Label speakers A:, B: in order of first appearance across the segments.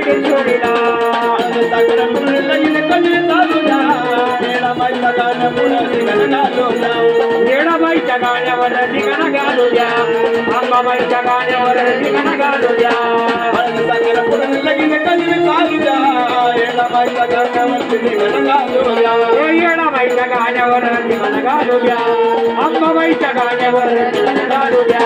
A: सिद्धेश्वरीला येडाबाईच्या गाण्यावर ठिकाण घालू द्या अंबाबाईच्या गाण्यावर ठिकाण घालू द्या येडाबाईच्या गाण्यावर ठिकाण घालू द्या अंबाबाईच्या गाण्यावर ठिकाण घालू द्या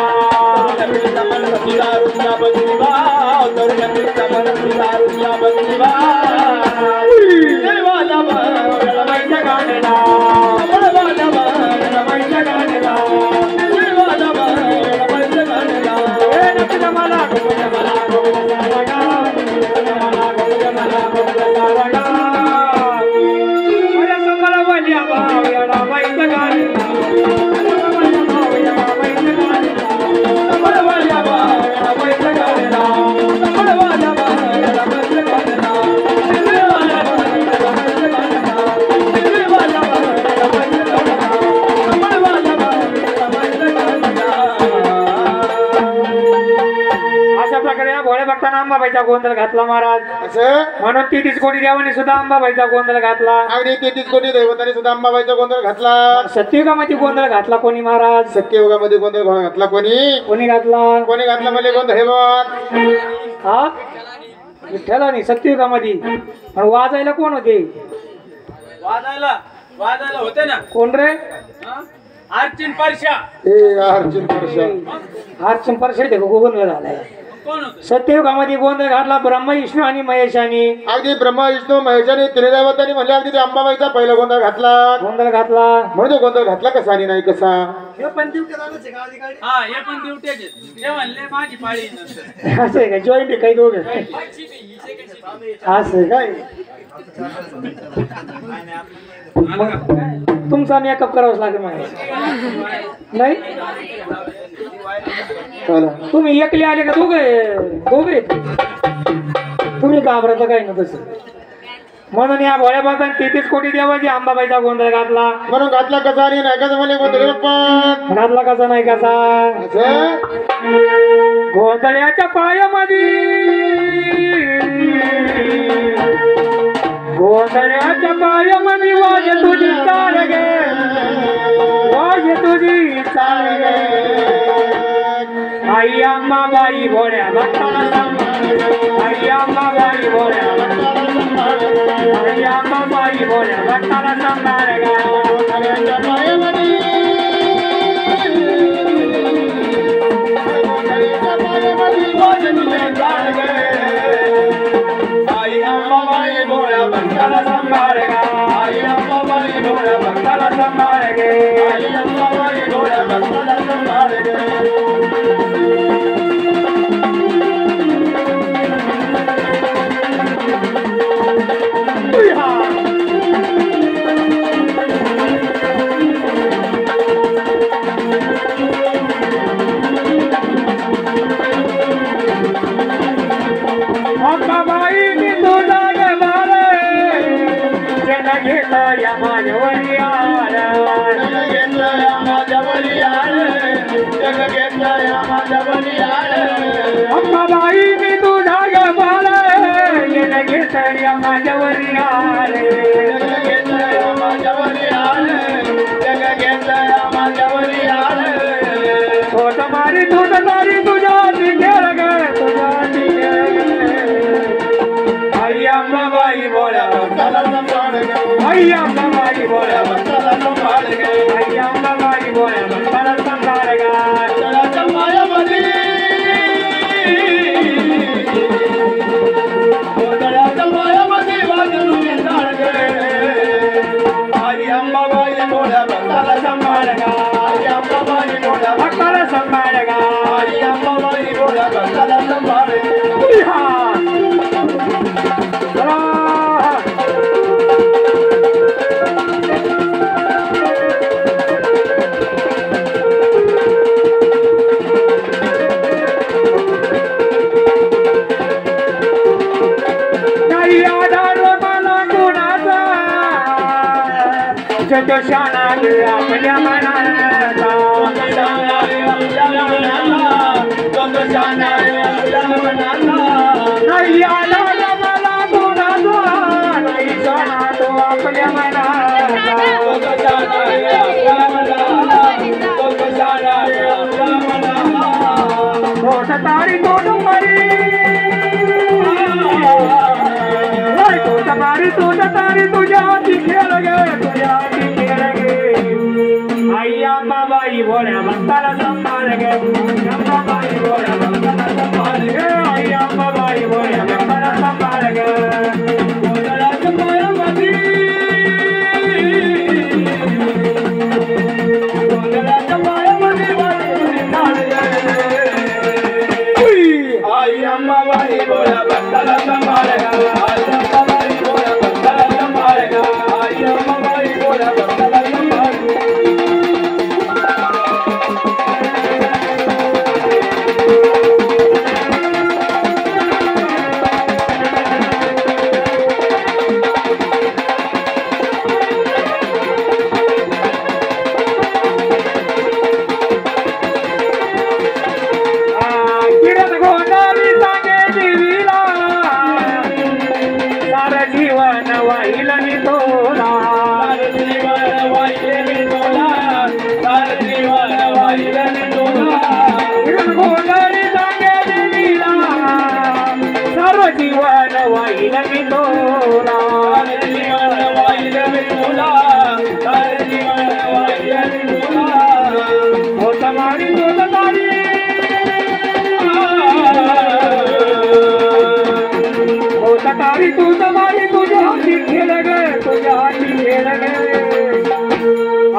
A: अंबाबाईचा गोंधळ घातला महाराज
B: असं
A: म्हणून 33 कोटी देवाने सुद्धा अंबाबाईचा गोंधळ घातला
B: अगदी 33 कोटी दैवतांनी सुद्धा अंबाबाईचा गोंधळ घातला
A: सत्ययुगामध्ये गोंधळ घातला कोणी महाराज
B: सत्ययुगामध्ये गोंधळ घातला कोणी घातला मला गोंधळ हे बघ
A: हा विठ्ठला नाही सत्ययुगामध्ये पण वाजायला कोण होते
C: वाजायला होते ना
A: कोण रे
C: अर्जुन परशा
A: अर्जुन परशा ते गोंधळ झालाय
C: कोण होते
A: सत्ययुगामध्ये गोंधळ घातला ब्रह्म विष्णू आणि महेशानी
B: अगदी ब्रह्मा विष्णू महेशानी त्रिदेवतांनी म्हणले अगदी ते अंबाबाईचा पहिला गोंधळ घातला म्हणून तो गोंधळ घातला कसा आणि नाही कसा
C: हा हे पण ड्युटी ते म्हणले माझी पाळी नंतर
A: असं आहे का जॉईंट काही दोघं असं काय तुमचा मेकअप करावाच लागेल मला नाही तुम्ही एकले आले का दोघे तुम्ही घाबरता काय ना तसं म्हणून या भोळ्या बाजाने 33 कोटी देवाची अंबाबाईचा गोंधळ घातला
B: म्हणून घातला कसा आणि नाही कसा मला गोंधळ पण
A: घातला कसा नाही कसा गोंधळ्याच्या पायामध्ये गोंधळ्याच्या पायामध्ये वाज तुझी चाल गे वाज तुझी चाल गे आई अंबाबाई भोळ्या भक्ताला सांभाळ आई अंबाबाई भोळ्या आई अंबाबाई भोळ्या भक्ताला सांभाळ गा गोंधळ्याच्या पायामध्ये वाज तुझी चाल गे आई अंबाबाई भोळ्या भक्ताला सांभाळ गा आई अंबाबाई भोळ्या भक्ताला सांभाळ गे आई अंबाबाई भोळ्या भक्ताला सांभाळ गे अंबाबाई मी तुझा गबाल घेतल्या माझ्यावरी आले छोट मारी तुझ्या खेळ ग तुझ्या आई अंबाबाई बोळ्या भक्ताला सांभाळ ग आई अंबाबाई बोळ्या भक्ताला सांभाळ ग आई अंबाबाई बोळ्या भक्ताला सांभाळ ग शाना आपल्या मनाचा नाही आला मारी तुझ्या तारी तुझ्या हाती खेळ गे तुझ्या हाती खेळ गे आई अंबाबाई भोळ्या भक्ताला संभाळ गे अंबाबाई भोळ्या भक्ताला संभाळ गे आई अंबाबाई भोळ्या भक्ताला संभाळ गे गोंधळाच्या पायामध्ये गोंधळाच्या पायामध्ये आई अंबाबाई भोळ्या भक्ताला संभाळ गे आई अंबाबाई भोळ्या भक्ताला संभाळ गे आई अंबाबाई भोळ्या भक्ताला संभाळ गे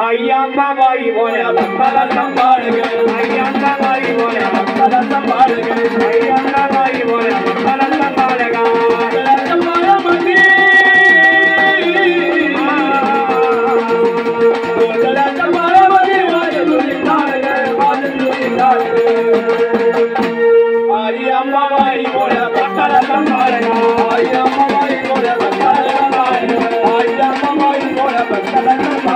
A: आई अंबाबाई भोळ्या भक्ताला संभाळ गे आई अंबाबाई भोळ्या भक्ताला संभाळ गे आई अंबाबाई भोळ्या भक्ताला संभाळ आई अंबाबाई भोळ्या भक्ताला संभाळ आई अंबाबाई भोळ्या भक्ताला संभाळ आई अंबाबाई भोळ्या भक्ताला संभाळ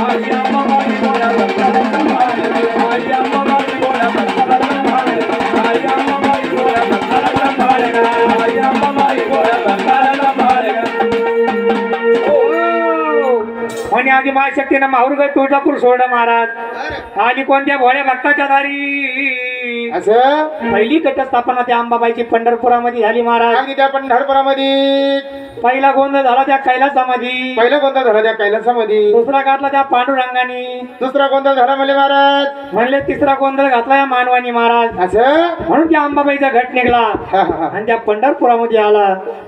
A: आई अंबाबाई भोळ्या भक्ताला संभाळ आई अंबाबाई भोळ्या भक्ताला संभाळ आई अंबाबाई भोळ्या भक्ताला संभाळ आई अंबाबाई भोळ्या भक्ताला संभाळ आणि आधी माझ्या शक्तीनं माहुरगड तुळजापूर सोडा महाराज आणि कोणत्या भोळ्या भक्ताच्या दारी
B: असं
A: पहिली घटस्थापना त्या अंबाबाईची पंढरपुरामध्ये झाली महाराज
B: अगदी त्या पंढरपुरामध्ये
A: पहिला गोंधळ झाला त्या कैलासामध्ये
B: पहिला गोंधळ झाला त्या कैलासामध्ये
A: दुसरा घातला त्या पांडुरंगाने
B: दुसरा गोंधळ झाला म्हणले महाराज
A: म्हणले तिसरा गोंधळ घातला या मानवानी महाराज
B: असं
A: म्हणून त्या अंबाबाईचा घट निघला
B: हा, हा, हा.
A: आणि त्या पंढरपुरामध्ये आला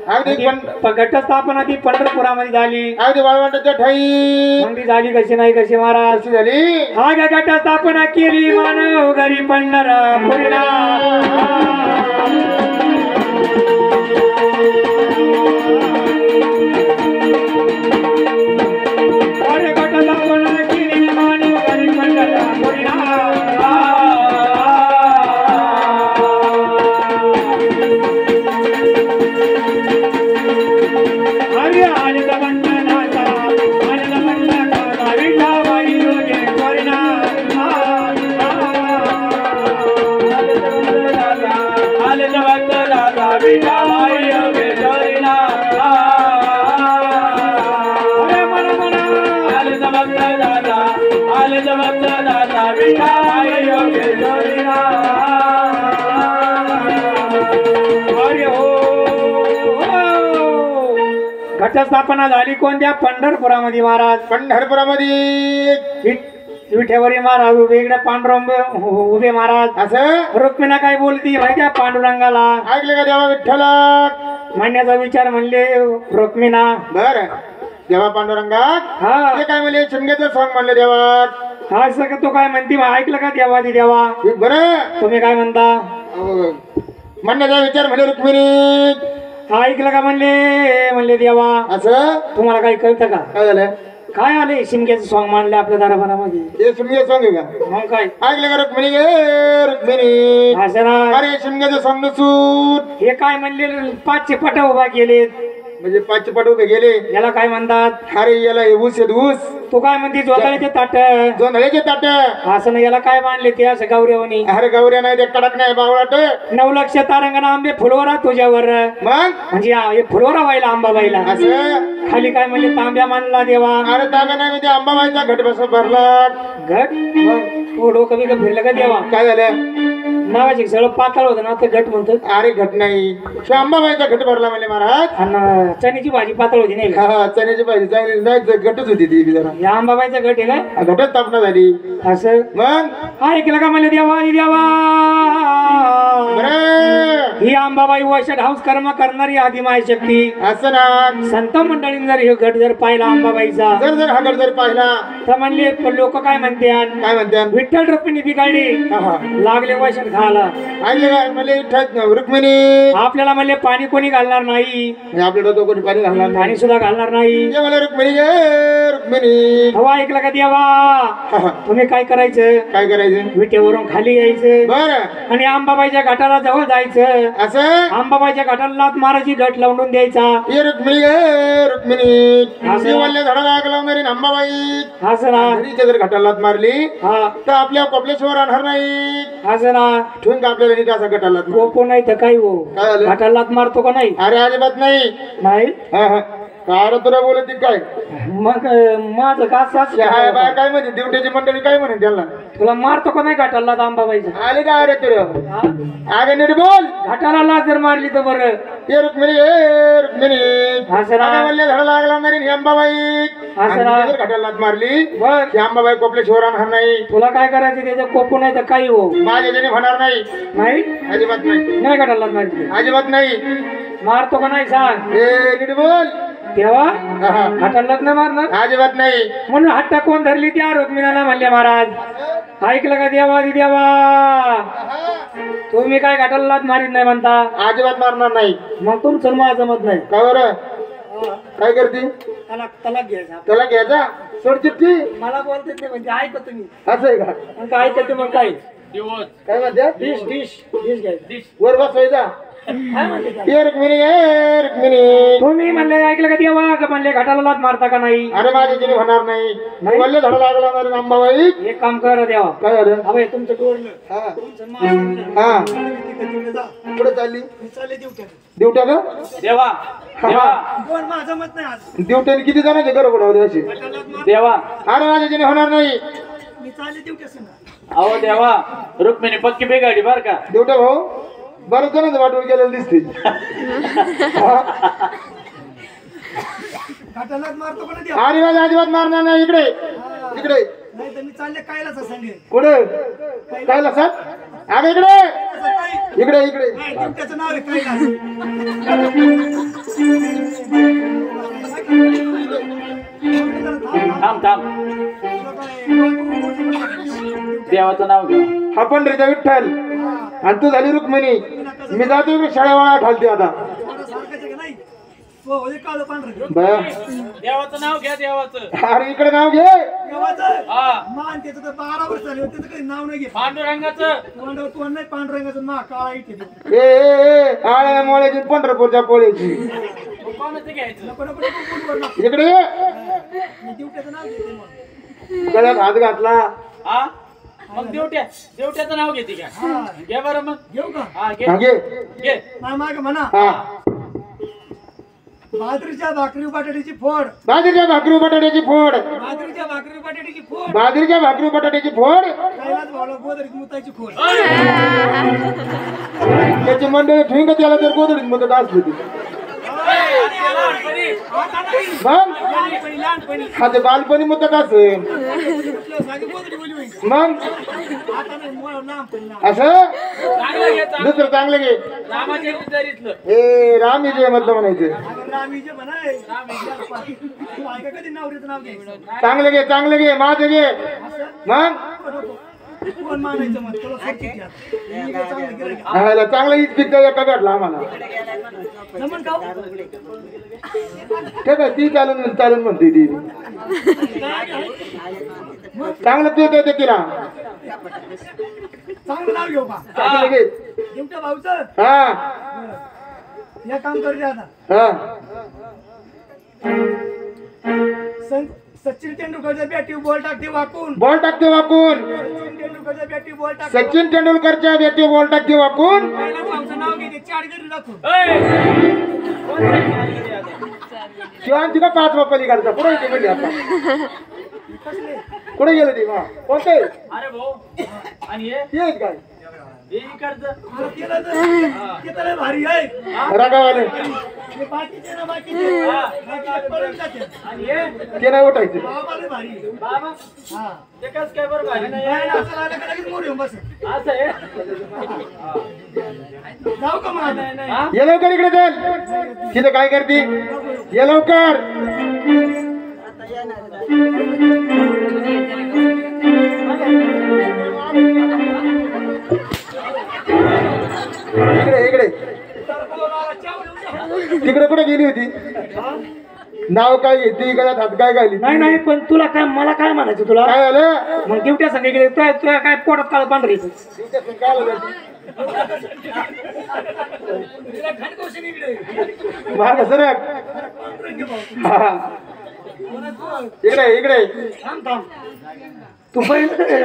B: अगदी
A: घटस्थापना ती पंढरपुरामध्ये झाली
B: अगदी वाळवंटाच्या ठाई
A: मग ती झाली कशी नाही कशी महाराज
B: कशी झाली
A: हा घटस्थापना केली मानव घरी पंढरपुरीला अरे घटस्थापना केली मानव घरी पंढरपुरीला अरे आले दमंडनाचा आले दमंडनाचा विठाबाई योगे कोरिना आले दमंडनाचा विठाबाई योगे कोरिना अरे मना मना आले दमंडनाचा विठाबाई योगे कोरिना अरे हो घटस्थापना झाली कोणत्या पंढरपुरामध्ये महाराज
B: पंढरपुरामध्ये
A: विठेवरी महाराज वेगळ्या पांडुरंग उभे महाराज
B: असं
A: रुक्मिणा काय बोलती माहिती आहे पांडुरंगाला
B: ऐकले का देवा विठ्ठला
A: म्हणण्याचा विचार म्हणले रुक्मिणा
B: बर देवा पांडुरंगात
A: हा
B: ते काय म्हणले शिमग्याचं सॉंग म्हणले देवा
A: हा सगळं तो काय म्हणती ऐकलं का देवादी देवा
B: बरं
A: तुम्ही काय म्हणता
B: म्हणण्याचा विचार म्हणले रुक्मिणी
A: ऐकलं का म्हणले देवा
B: असं
A: तुम्हाला काही कळतं का
B: काय झालं
A: काय आले शिमग्याचं सॉंग मांडले आपल्या दरबारामध्ये
B: हे शिमगे सॉंग आहे का
A: मग काय
B: ऐकले का रुक्मिणी गे रुक्मिणी
A: असं ना
B: अरे शिमग्याचं सॉंग नसून
A: हे काय म्हणले 5 पटा उभा केले
B: म्हणजे 5 पट उभे गेले
A: याला काय म्हणतात
B: अरे याला हे ऊस आहे ऊस
A: तू काय म्हणते जोताळ्याचे ताट
B: जोंधळ्याचे ताट
A: असं नाही याला काय मानले ते असं गौरवणी
B: अरे गौऱ्या नाही ते कडक नाही बावळाट
A: 9 लक्ष तारंगण आंबे फुलवरा तुझ्यावर
B: मग
A: म्हणजे हे फुलवरा व्हायला अंबाबाईला
B: असं
A: खाली काय म्हणले तांब्या मानला देवा
B: अरे ताब्या नाही ते अंबाबाईचा घट बस भरला
A: घट मग तो डोकं बिकं फिरलं का देवा
B: काय झालं
D: मागाची सगळं पातळ होतं ना ते घट म्हणतो.
B: अरे घट नाही, शिव अंबाबाईचा घट भरला म्हणजे महाराज.
D: आणि चण्याची भाजी पातळ होती नाही का?
B: हा चण्याची भाजी चांगली नाही, घटच होती ती बी जरा.
D: या अंबाबाईचा घट आहे काय?
B: घटच स्थापना झाली.
D: असं
B: मग
D: हा ऐकलं का म्हणले देवा देवा
B: बरं
D: ही अंबाबाई वैशट हाऊस कर्म करणारी आदिमाय शक्ती.
B: असं ना,
D: संत मंडळीने जर हे घट जर पाहिला अंबाबाईचा
B: जर हा घट जर पाहिला
D: तर म्हणले लोक काय म्हणतात,
B: काय म्हणते
D: विठ्ठल रुक्मिणी बिघडली लागले वैशट खायला.
B: ऐकलं काय म्हणले रुक्मिणी
D: आपल्याला म्हणले पाणी कोणी घालणार नाही,
B: आपल्या डोकं कोणी पाणी घालणार नाही,
D: पाणी सुद्धा घालणार नाही.
B: ते म्हणले रुक्मिणी गे रुक्मिणी.
D: हवा ऐकलं का देवा तुम्ही काय करायचं,
B: काय करायचं
D: विटेवरून खाली यायचं
B: बरं
D: आणि अंबाबाईच्या घाटाला जवळ जायचं.
B: असं
D: अंबाबाईच्या घाटाला लात मारायची, घट लावून द्यायचा.
B: ये रुक्मिणी गे रुक्मिणी. शिवल्ल्या झाडाला आग लावणारी अंबाबाई
D: असं ना,
B: घरीच्या जर घाटाला मारली
D: हा
B: तर आपल्या कपलेश्वर आणणार नाही.
D: असं ना,
B: ठेवून का आपल्याला नीट असा घटाला
D: गोपो नाही तर काय हो,
B: काय झालं?
D: घाटाला लात मारतो का नाही?
B: अरे अजिबात नाही.
D: नाही
B: हा हा काय तुला बोलत ती काय
D: मग माझं का सास
B: काय बाय काय म्हणते ड्युटीची मंडळी काय म्हणे त्यांना
D: तुला मारतो का नाही घाटाला लात अंबाबाईचा?
B: आले का अरे तुला
D: हा?
B: आगे नीट बोल.
D: घाटाला लात जर मारली तर बरं.
B: ये रुक्मिणी ये रुक्मिणी.
D: असं ना,
B: म्हणले झाडा लागला नाही अंबाबाई.
D: असं ना.
B: घाटाला लात मारली
D: बर
B: की अंबाबाई कपलेश्वर आणणार नाही.
D: तुला काय करायचं त्याचं कोपो नाही तर काही हो.
B: माझ्या ज्याने होणार नाही.
D: नाही
B: अजिबात नाही,
D: नाही घाटाला लात मारली
B: अजिबात नाही.
D: मारतो का नाही सांग
B: ए नीट बोल.
D: तेव्हा
B: हा, हा.
D: घाटाला लात नाही मारणार
B: अजिबात नाही.
D: म्हणून हट्टा कोण धरली त्या रुक्मिणीला म्हणले महाराज ऐकलं का देवा देवा तुम्ही काय घाटाला लात मारीत नाही म्हणता,
B: अजिबात मारणार नाही.
D: मग तुमचं मला जमत नाही.
B: का बरं काय करते
D: तलाक घ्यायचा.
B: त्याला घ्यायचा सोड चिठ्ठी.
D: मला बोलते ते म्हणजे ऐका तुम्ही,
B: असं आहे का
D: मग काय ऐकते मग काय
C: दिवस
B: काय म्हणते
D: डिश डिश डिश घ्यायचं.
B: वर बसवायचा.
D: काय म्हणते त्याला?
B: ये रुक्मिणी ये रुक्मिणी.
D: तुम्ही म्हणले ऐकलं का देवा का म्हणले घाटाला लात मारता का नाही?
B: अरे माझ्या जिने होणार नाही. म्हणले झाडा लागला नाही अंबाबाई.
D: एक काम कर देवा,
B: काय झालं
D: अबे तुमचं डोरलं
B: हा
D: तुमचं मारलं.
B: हा
D: तिकडे जा.
B: कुठे चालली
D: मी चालले देवट्यात.
B: ड्युट्या का
C: देवा देवा
D: कोण माझं जमत नाही आज.
B: ड्युट्याने किती जणांचे घर बुडवले असे.
D: घाटाला लात मार.
C: देवा
B: अरे माझ्या जिने होणार नाही.
D: मी चालले देवट्यात सांगा.
C: अहो देवा रुक्मिणी पक्की बेगाडी बर का.
B: ड्युट्या भाऊ बरं जणांचं वाटून गेलेलं दिसते.
D: घाटाला लात मारतो का नाही देवा?
B: अरे माझ्या अजिबात मारणार नाही. इकडे इकडे
D: नाही तर मी चालले कायलाच सांगेल.
B: कुठे काय लक्षात अगं इकडे इकडे इकडे
D: देवट्याचं नाव आहे कैलास.
C: थांब थांब देवाचं नाव घ्या.
B: हा पण रे विठ्ठल आणि तू झाली रुक्मिणी. मी जातो इकडे शाळेवाळा घालते आता बया.
C: देवाचं नाव घ्या देवाचं.
B: अरे इकडे नाव घे.
C: हा
D: मान त्याचं तर 12 वर्ष झाले त्याचं काही नाव नाही घे.
C: पांडुरंगाचं.
D: तू नाही पांढरंगाचं मा काळा इथे
B: ए आळ्या मोळ्याची पंढरपूरच्या पोळ्याची.
C: कोणाचं घ्यायचं.
D: नको नको नको बोलू नका.
B: इकडे ये.
D: मी देवट्याचं नाव घेते मग.
B: गळ्यात हात घातला.
C: हा मग देवट्याचं नाव घेते का. घे बरं मग.
D: घेऊ का?
C: हा घे
B: हा, घे
C: घे.
D: नाही माग म्हणा
B: हा
D: बाजरीच्या भाकरी बटाट्याची फोड.
B: बाजरीच्या भाकरी बटाट्याची फोड.
D: बाजरीच्या भाकरी बटाट्याची फोड.
B: बाजरीच्या भाकरी बटाट्याची फोड.
D: कैलास भावला गोदरीत मुताची खोड.
B: त्याची मंडळी ठेवून का त्याला जर गोदडीत मदत असली ती मग
D: लहानपणी
B: हा ते बालपणी मदत असेल
D: साधी गोदरी बोली होईल.
B: मग
D: आता नाही लहानपणी
B: असं
C: चांगलं घे चांगलं.
B: दुसरं चांगलं घे.
C: रामाच्या विचारितलं.
B: हे राम विजय मधलं म्हणायचं.
D: रामीचे म्हणाय तू ऐका कधी नवरीचं नाव घ्यायचं.
B: चांगलं घे चांगलं घे माझं घे. मग
D: कोण मानायचं मग तुला सोडते की आता. मी काय चांगलं केलं का?
B: ह्याला चांगलं हीच पिक्चर एका काढला आम्हाला.
D: जमन का हो?
B: ठीक आहे ती चालून चालून म्हणते ती चांगलं पित येते तिला.
D: चांगलं नाव घेऊ का?
B: चांगलं घे.
D: देवट्या भाऊचं
B: हा
D: या काम करते आता.
B: हा
D: सचिन तेंडुलकरच्या बॅटी बॉल टाकते वाकून.
B: बॉल टाकते वाकून.
D: सचिन तेंडुलकरच्या बॅटी बॉल टाकते.
B: सचिन तेंडुलकरच्या बॅटी बॉल टाकते वाकून.
D: कैलास भाऊचं नाव घेते चार घरी दाखवून.
B: शिवांची का 5 वापरली काढता कुठे गेली म्हणजे आता कुठे गेलं ती मग कोणते
C: अरे भाऊ आणि हे
B: येत काय
C: हे इकडचं
B: रागावाले
C: आणि हे
B: ते नाही उठायचं.
C: बाबा ते कसं काय बरं भारी नाही असं आहे नाही, नाही.
B: ये लवकर इकडे चल. तिथे काय करते ये लवकर. इकडे इकडे तिकडे कुठे गेली होती? नाव काय घेतली गळ्यात हात काय घाली?
D: नाही नाही पण तुला काय मला काय म्हणायचं तुला
B: काय आलं?
D: मग ड्युट्या सांगे गेले तुला काय पोटात काळ पांढरी
B: माग सरक. इकडे इकडे
D: तू पहिले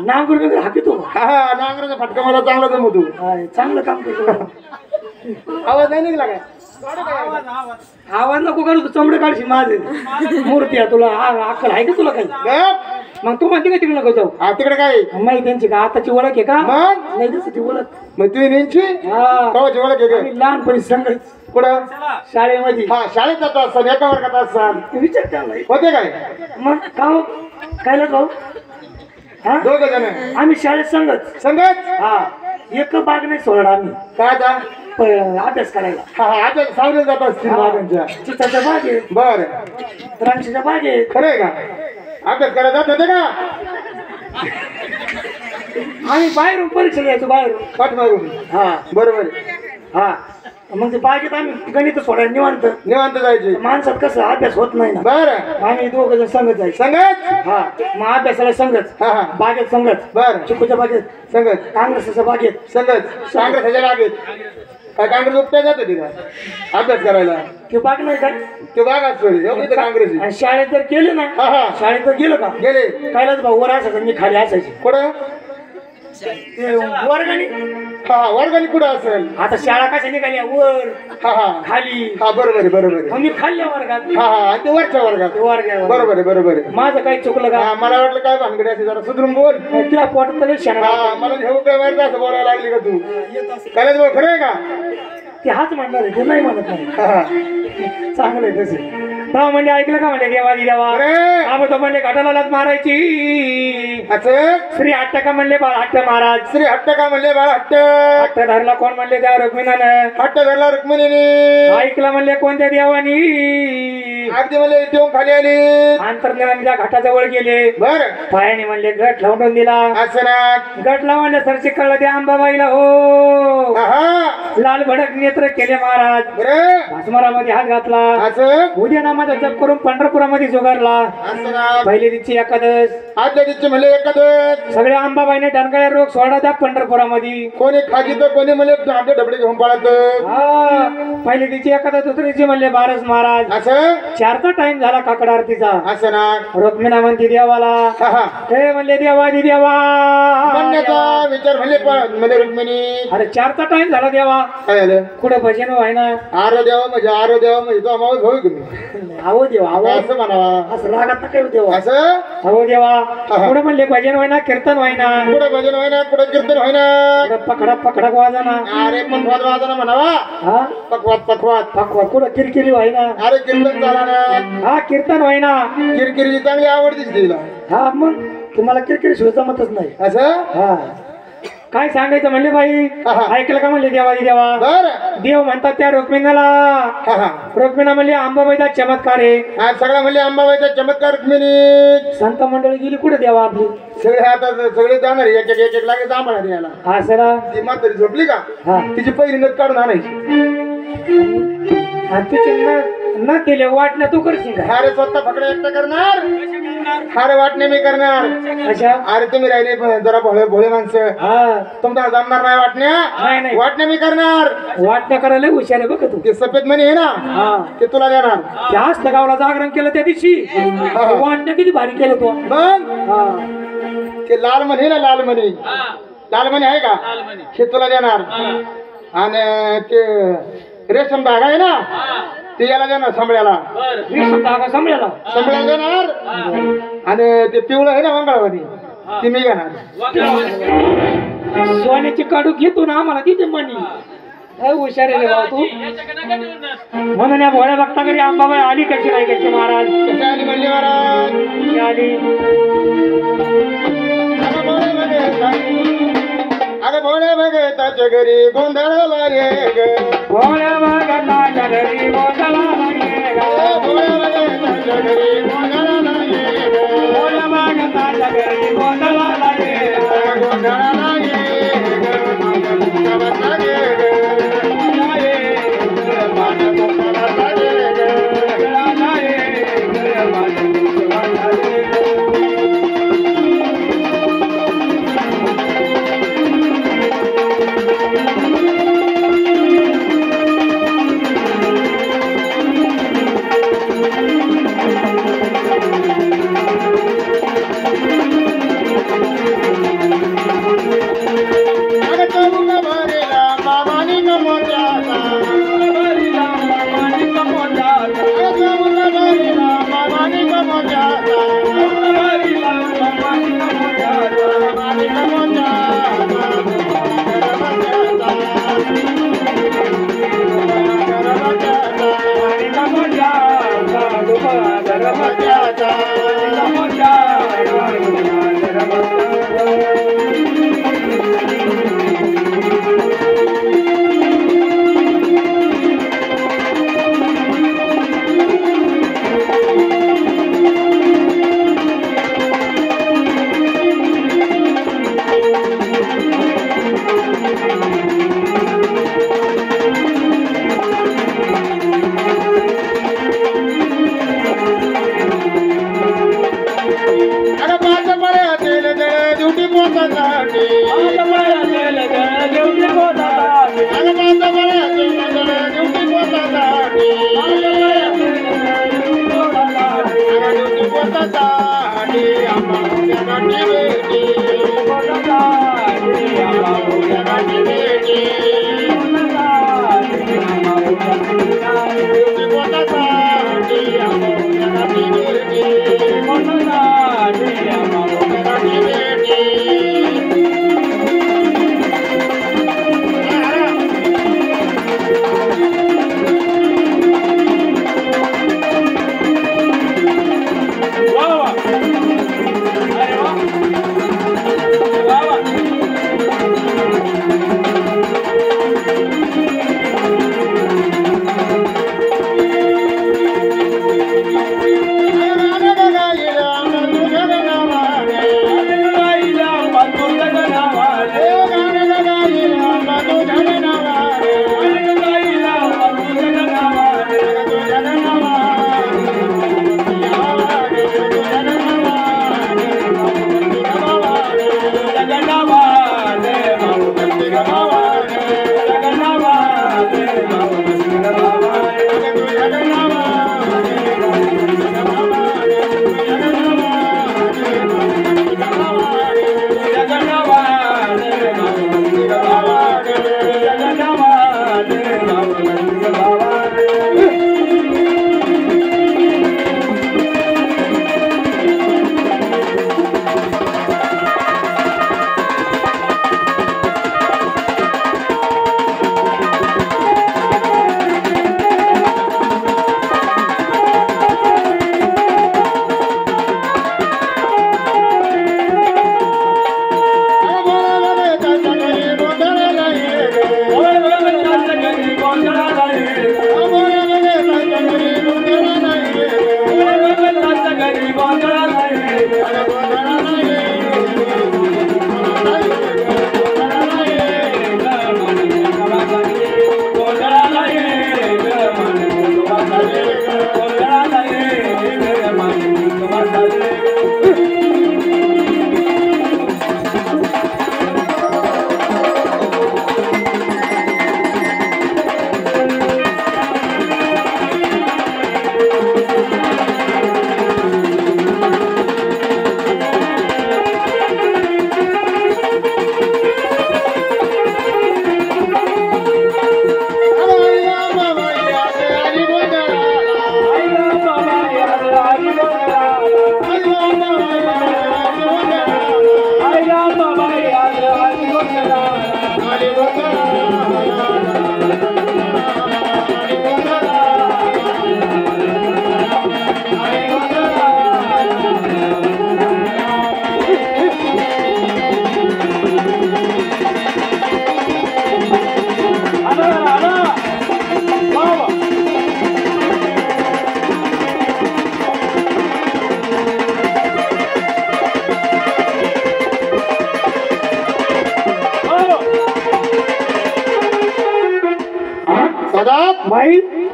D: नांगर वगैरे हाकितो
B: हा नांगराचा फटका मला चांगला जमतो.
D: चांगलं काम करतो.
B: आवाज नाही निघला काय?
D: आवाज नको करू तू चमडे काढशी माझे मूर्ती आहे तुला अक्कल आहे का तुला काही
B: गप.
D: मग तू म्हणते का तिकडे नको जाऊ
B: हा तिकडे काय
D: माहिती त्यांची का आताची ओळख आहे का
B: मग
D: नाही तशी ओळख
B: मग तुम्ही नेमची
D: हा
B: कवाची ओळख आहे काय?
D: आम्ही लहानपणी संघ
B: कुठं?
D: शाळेमध्ये
B: हा शाळेत जात असताल एका वर्गात असताल
D: विचार त्याला
B: होते काय?
D: मग का हो कायला जाऊ हा
B: दोघ जण
D: आम्ही शाळेत संगत
B: संगत
D: हा एक बाग नाही सोडला आम्ही
B: काय आता?
D: अभ्यास करायला
B: हा हा आता सावले जात असतील मागांच्या.
D: चिताच्या बागेत
B: बर
D: द्राक्षाच्या बागेत
B: खरंय का? अभ्यास करायला जात होते का?
D: आम्ही बाहेरून परीक्षा द्यायचो बाहेरून
B: पाठमागून
D: हा
B: बरोबर आहे.
D: हा मग ते बागेत आम्ही गणित सोडायला निवांत
B: निवांत जायचे.
D: माणसात कसं अभ्यास होत नाही ना
B: बर
D: आम्ही दोघं जण संगत जायचं
B: संगत
D: हा मग अभ्यासाला संगत
B: हा हा
D: बागेत संगत
B: बर
D: चिकूच्या बागेत
B: संगत
D: काँग्रेसच्या बागेत
B: संगत काँग्रेसच्या लागेत काय काँग्रेस उपट्या जात होती का अभ्यास करायला?
D: ते बाग नाही काय
B: ते बाग असतो काँग्रेस
D: आणि शाळेत जर गेले ना
B: हा हा
D: शाळेत जर गेलो का
B: गेले
D: कायलाच भाऊ वर असायचं मी खाली असायची
B: कुठं?
D: ते वर्गाने
B: हा वर्गाने कुठं असेल?
D: आता शाळा कशा निघाल्या वर
B: हा हा
D: खाली
B: हा बरोबर आहे बरोबर आहे.
D: मग मी खाल्ल्या वर्गात
B: हा हा आणि ते वरच्या वर्गात
D: वर्गावर
B: बरोबर आहे बरोबर आहे.
D: माझं काही चुकलं का
B: हा मला वाटलं काय भानगडी असे जरा सुधरून बोल.
D: तुला पोटात तरी शाळा
B: हा मला घेऊ काय माहिती असं बोलायला लागली का तू? काय बोल खरं आहे का?
D: ते हाच म्हणणार आहे ते नाही म्हणत नाही
B: हा हा
D: चांगलं आहे तसे तेव्हा म्हणजे ऐकलं का म्हणजे देवादी देवा
B: अरे
D: आम्ही तो म्हणले घटाला मारायची
B: असं
D: श्री हट्ट का म्हणले बाळ हट्ट महाराज
B: श्री हट्ट का म्हणले बाळा हट्ट
D: हट्ट धरला कोण म्हणले त्या रुक्मिणानं
B: हट्ट धरला रुक्मिणीने
D: ऐकलं म्हणले कोणत्या देवानी
B: अगदी म्हणले इथे येऊन खाली आली
D: अंतर्ज्ञानाच्या घाटाजवळ गेले
B: बर
D: पायाने म्हणले गट लावून दिला
B: असं ना
D: गट लावले सरची कळलं त्या अंबाबाईला हो
B: हा
D: लाल भडक नेत्र केले महाराज
B: बरं
D: भस्मरामध्ये हात घातला
B: असं
D: उद्या नामाचा जप करून पंढरपुरामध्ये जुगारला
B: असं ना
D: पहिली दिवशी एकादश
B: आदल्या दिवशी म्हणले एखादं
D: सगळ्या अंबाबाईने डणकाळ्या रोग सोडा त्या पंढरपुरामध्ये
B: कोणी खाजी तर कोणी म्हणले आपले डबडे घेऊन पळत
D: हा पहिली दिवशी एखादं दुसरी दिवशी म्हणले बारस महाराज
B: असं
D: चारचा टाइम झाला काकड आरतीचा
B: असं ना
D: रुक्मिणा म्हणते देवाला
B: हा हा
D: हे म्हणले देवादी देवा
B: म्हणण्याचा विचार म्हणले म्हणजे रुक्मिणी
D: अरे चारचा टाइम झाला देवा
B: काय झालं
D: कुठं भजन व्हायना
B: आरो देवा म्हणजे तो आम्हाला भाऊ तुम्ही
D: आहो देवा आहो
B: असं म्हणावा
D: असं रागात काय देवा
B: असं
D: अहो देवा कुठं म्हणले भजन व्हायना कीर्तन व्हायना
B: कुठं भजन व्हायना कुठं कीर्तन व्हायना
D: कुठं पकडा पकडा वाजना
B: अरे पखवाद वाजना म्हणावा
D: हा
B: पखवाद
D: पकवा कुठं किरकिरी व्हायना
B: अरे कीर्तन झाला ना
D: हा कीर्तन व्हायना
B: किरकिरीची चांगली आवड दिसते तिला
D: हा मग तुम्हाला किरकिरी शिवाय जमतच नाही
B: असं
D: हा काय सांगायचं म्हणले बाई ऐकलं का म्हणले देवादी देवा
B: बर
D: देव म्हणतात त्या रुक्मिणीला रुक्मिणा म्हणले अंबाबाईचा चमत्कार आहे
B: आज सगळा म्हणले अंबाबाईचा चमत्कार रुक्मिणी
D: संत मंडळी गेली कुठे देवा आपली
B: सगळे आता सगळे जाणार एक एक लागेल आम्हाला द्यायला
D: हा सरा
B: ती म्हातारी झोपली का
D: हा
B: तिची पहिली नद काढून आणायची
D: आणि तुझे न केले वाटण्या तू करशील का
B: अरे स्वतः फकडे एकटा करणार अरे वाटणे मी करणार
D: अशा
B: अरे तुम्ही राहिले जरा भोळे भोळे माणसं
D: हा
B: तुमचा जमणार नाही वाटण्या
D: नाही नाही
B: वाटण्या मी करणार
D: वाटण्या करायला हुशार आहे बघ तू
B: ते सफेद मणी आहे ना
D: हा
B: ते तुला देणार
D: त्या गावाला जागरण केलं त्या दिवशी वाटण्या किती भारी केलं तू
B: मग
D: हा
B: ते लाल मणी ना लाल मणी लाल मणी आहे का हे तुला देणार आणि ते रेशम धागा आहे ना ते याला देणार संबळ्याला
D: वीस धागा समजायला
B: संबळ्याला देणार आणि ते पिवळं आहे ना मंगळवारी ती मी घेणार
D: सोन्याची काढू घेतो ना आम्हाला तिथे मनी हुशार आहे रे भाऊ तू म्हणून या भोळ्या भक्ता घरी अंबाबाई आली कशी नाही कशी महाराज
B: कशी आली म्हणले महाराज
D: कशी आली
B: अगं भोळे भगताच्या घरी गोंधळाला ये ग
D: भोळ्या भगताच्या घरी गोंधळाला ये ग
B: भोळे भगताच्या घरी गोंधळाला ये ग
D: भोळ्या भगताच्या घरी गोंधळाला ये ग
B: गोंधळाला ये ग माझ्या मुक्ताला ये ग माझ्या मुक्ताला ये ग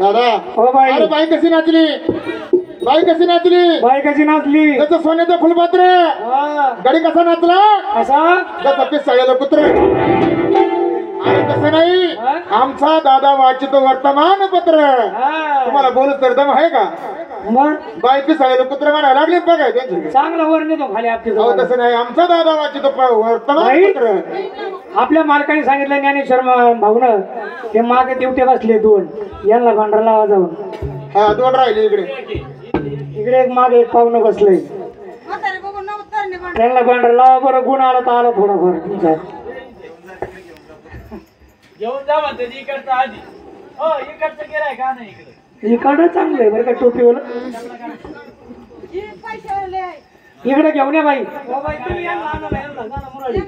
B: दादा
D: हो बाई.
B: अरे बाई कशी नाचली, बाई कशी नाचली,
D: बाई कशी नाचली.
B: त्याचं सोन्याचं फुलपात्र,
D: हा.
B: गडी कसा नाचला,
D: असा
B: त्याचा पिसाळलेलं कुत्र. अरे तसं नाही,
D: हा?
B: आमचा दादा वाचित वर्तमानपत्र.
D: हा.
B: तुम्हाला बोलत तर दम आहे का?
D: मग
B: बाई पिसाळलेलं कुत्र म्हणायला लागले बघा त्यांचे.
D: चांगला वर नेतो खाली आपली
B: अहो तसं नाही, आमचा दादा वाचित वर्तमानपत्र.
D: आपल्या मालकाने सांगितलं ज्ञानेश्वर भाऊन ते मागे दिवटे बसले दोन, यांना भांडरा लावा जाऊन.
B: हा दोन राहिले इकडे.
D: इकडे एक मागे एक पाहुणं बसलंय, त्यांना भांडरा लावा बरं. गुण आला तर आला थोडाफार तुमचा.
C: घेऊन जा म्हणते इकडचं आधी. हो इकडचं गिराय का नाही इकडे.
D: इकडं चांगलं आहे बरं का टोपीवर. इकडे घेऊन या बाई. हो बाई, तुम्ही यांना आणा ना, यांना जा ना मुरळी.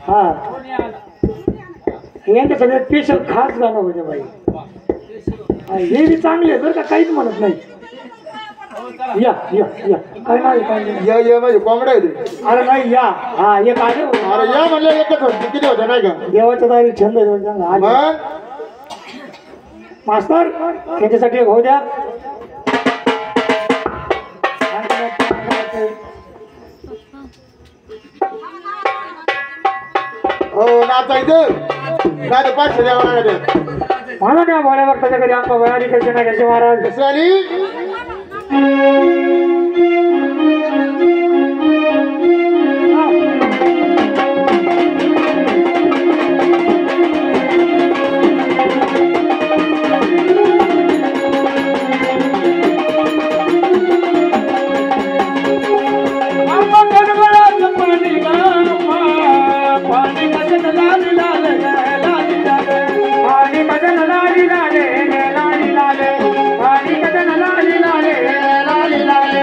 D: हा
C: कोणी आला.
D: यांच्या सगळ्यात स्पेशल खास गाणं होते बाई. हा, हे बी चांगले आहे बरं का, काहीच म्हणत नाही. या या या काय नाही काय नाही.
B: या म्हणजे कोंबड्या आहे ते.
D: अरे नाही या. हा एक आले
B: अरे या म्हणले एकच होते, किती होते नाही का?
D: देवाच्या दारी छंद आहे म्हणजे आले.
B: मग
D: मास्तर त्यांच्यासाठी एक होऊ द्या.
B: हो नाचायचं काय तर 500 द्यावं लागेल.
D: मला त्या भोळ्या भक्ताच्या घरी आमचा वयारी कसे नाही कसे महाराज.
B: कशी आली?
D: लाली लाले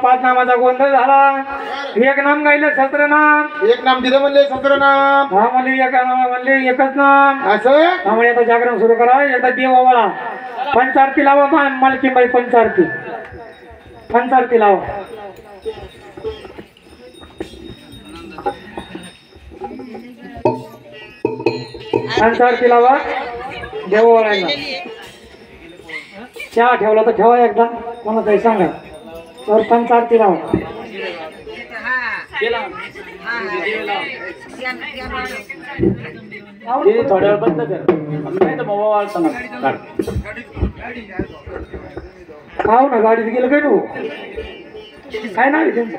D: 5 नामाचा गोंधळ झाला. एक नाम गायलं सत्र नाम.
B: एक नाम दिलं म्हणले सत्र नाम.
D: हा म्हणले एक म्हणले एकच नाम.
B: असं
D: त्यामुळे आता जागरण सुरू करा. एकदा देव ओवाळा. पंचारती लावा. मालकीबाई पंचारती. पंचारती लावा. पंचारती लावा. देव ओवाळायला. चहा ठेवला तर ठेवा एकदा. कोणाचाही सांगा. तर पंचारती लावा.
A: थोड्या वेळ बंद कर. नाही तर मग वाळताना काढ.
D: खाऊ ना गाडीत गेलं काय नको. काय नाव आहे त्यांचं?